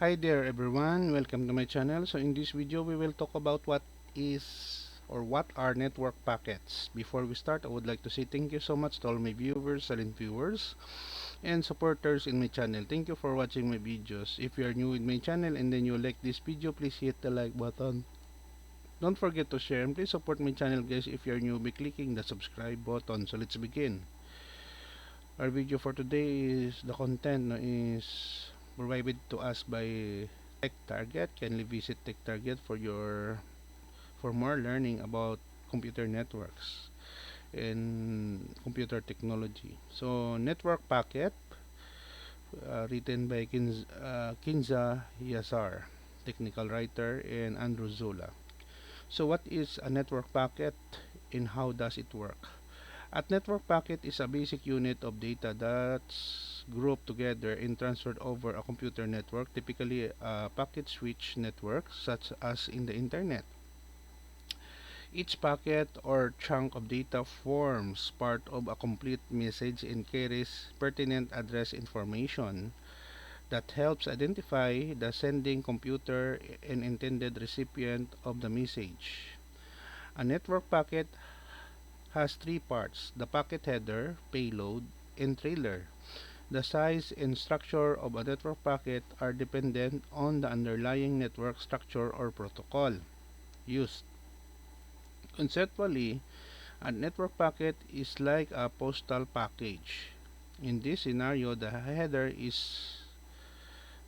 Hi there everyone, welcome to my channel. So in this video we will talk about what are network packets. Before we start, I would like to say thank you so much to all my viewers, silent viewers, and supporters in my channel. Thank you for watching my videos. If you are new in my channel and then you like this video, please hit the like button. Don't forget to share and please support my channel guys if you are new by clicking the subscribe button. So let's begin. Our video for today is the content is provided to us by Tech Target. Kindly visit Tech Target for more learning about computer networks and computer technology. So network packet written by Kinza Yasar, technical writer, and Andrew Zola. So what is a network packet and how does it work? A network packet is a basic unit of data that's grouped together and transferred over a computer network, typically a packet switch network, such as in the internet. Each packet or chunk of data forms part of a complete message and carries pertinent address information that helps identify the sending computer and intended recipient of the message. A network packet has three parts: the packet header, payload, and trailer. The size and structure of a network packet are dependent on the underlying network structure or protocol used. Conceptually, a network packet is like a postal package. In this scenario, the header is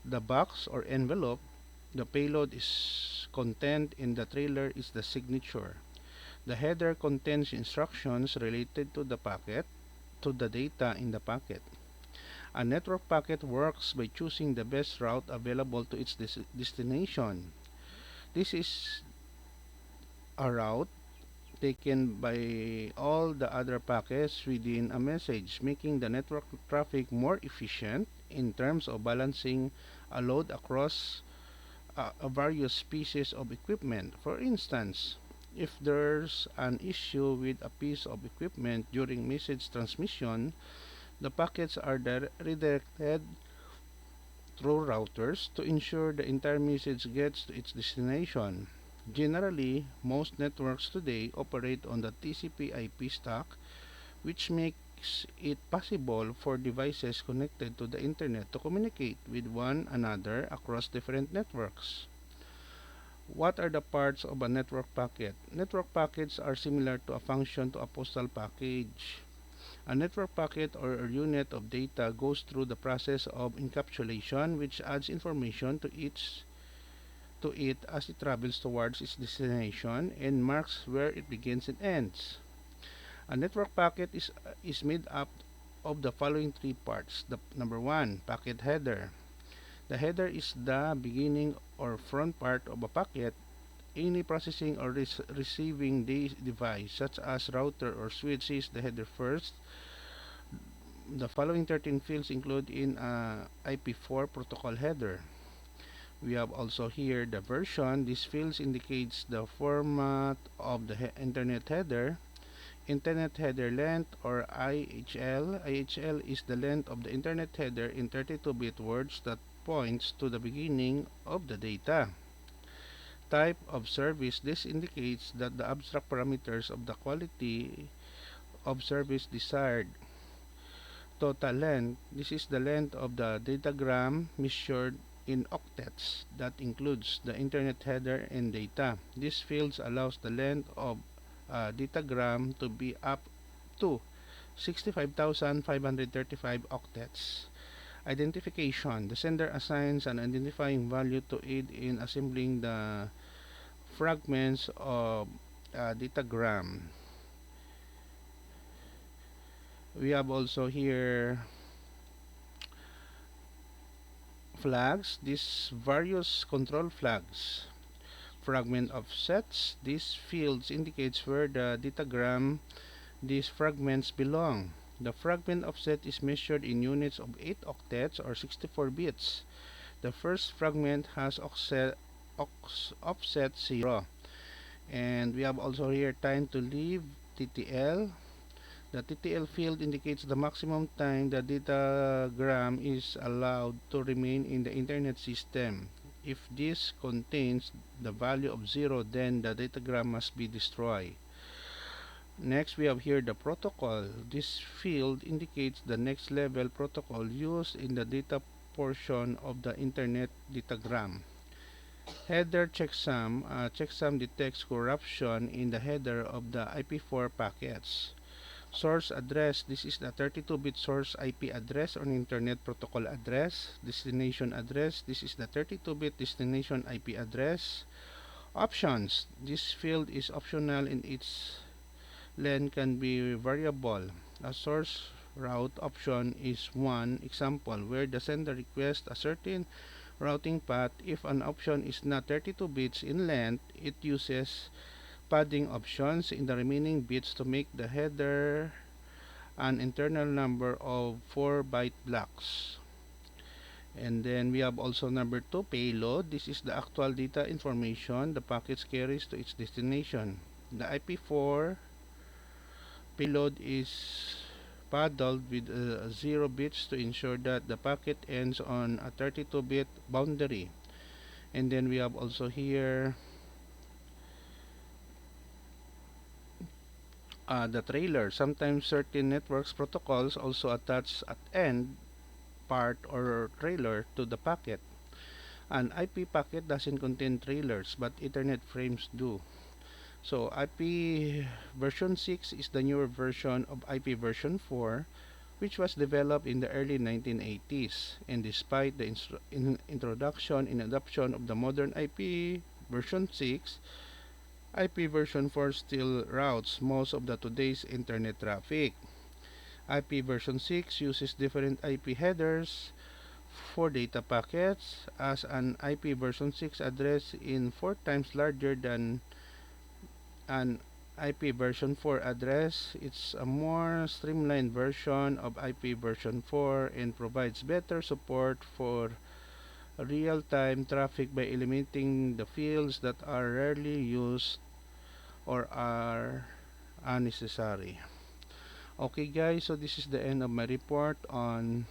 the box or envelope, the payload is content, and the trailer is the signature. The header contains instructions related to the data in the packet. A network packet works by choosing the best route available to its destination. This is a route taken by all the other packets within a message, making the network traffic more efficient in terms of balancing a load across various pieces of equipment. For instance, if there's an issue with a piece of equipment during message transmission, the packets are redirected through routers to ensure the entire message gets to its destination. Generally, most networks today operate on the TCP/IP stack, which makes it possible for devices connected to the internet to communicate with one another across different networks. What are the parts of a network packet? Network packets are similar to a function to a postal package. A network packet or a unit of data goes through the process of encapsulation, which adds information to it as it travels towards its destination and marks where it begins and ends. A network packet is made up of the following three parts. The number one, packet header. The header is the beginning or front part of a packet. Any processing or receiving device, such as router or switch, sees the header first. The following 13 fields include in a IP4 protocol header. We have also here the version. These fields indicates the format of the internet header. Internet header length or IHL. IHL is the length of the internet header in 32-bit words that points to the beginning of the data. Type of service. This indicates that the abstract parameters of the quality of service desired. Total length. This is the length of the datagram measured in octets that includes the internet header and data. This field allows the length of a datagram to be up to 65,535 octets. Identification. The sender assigns an identifying value to aid in assembling the fragments of a datagram. We have also here flags. These various control flags. Fragment offsets. These fields indicates where the datagram these fragments belong. The fragment offset is measured in units of 8 octets or 64 bits. The first fragment has offset 0. And we have also here time to live TTL. The TTL field indicates the maximum time the datagram is allowed to remain in the internet system. If this contains the value of 0, then the datagram must be destroyed. Next, we have here the protocol. This field indicates the next level protocol used in the data portion of the internet datagram. Header checksum. Checksum detects corruption in the header of the IP4 packets. Source address. This is the 32-bit source IP address or Internet Protocol address. Destination address. This is the 32-bit destination IP address. Options. This field is optional and its length can be variable. A source route option is one example where the sender requests a certain routing path. If an option is not 32 bits in length, it uses padding options in the remaining bits to make the header an internal number of 4-byte blocks. And then we have also number 2, payload. This is the actual data information the packet carries to its destination. The IP4 payload is paddled with 0 bits to ensure that the packet ends on a 32-bit boundary. And then we have also here the trailer. Sometimes certain networks protocols also attach at end part or trailer to the packet. An IP packet doesn't contain trailers, but Ethernet frames do. So IP version 6 is the newer version of IP version 4, which was developed in the early 1980s. And despite the introduction and adoption of the modern IP version 6, IP version 4 still routes most of the today's internet traffic. IP version 6 uses different IP headers for data packets, as an IP version 6 address is 4 times larger than an IP version 4 address. It's a more streamlined version of IP version 4 and provides better support for real-time traffic by eliminating the fields that are rarely used or are unnecessary. Okay guys, so this is the end of my report on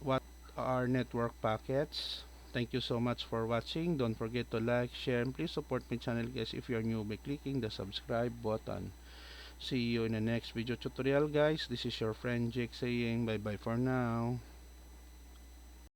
what are network packets. Thank you so much for watching. Don't forget to like, share, and please support my channel guys if you're new by clicking the subscribe button. See you in the next video tutorial guys. This is your friend Jake saying bye bye for now.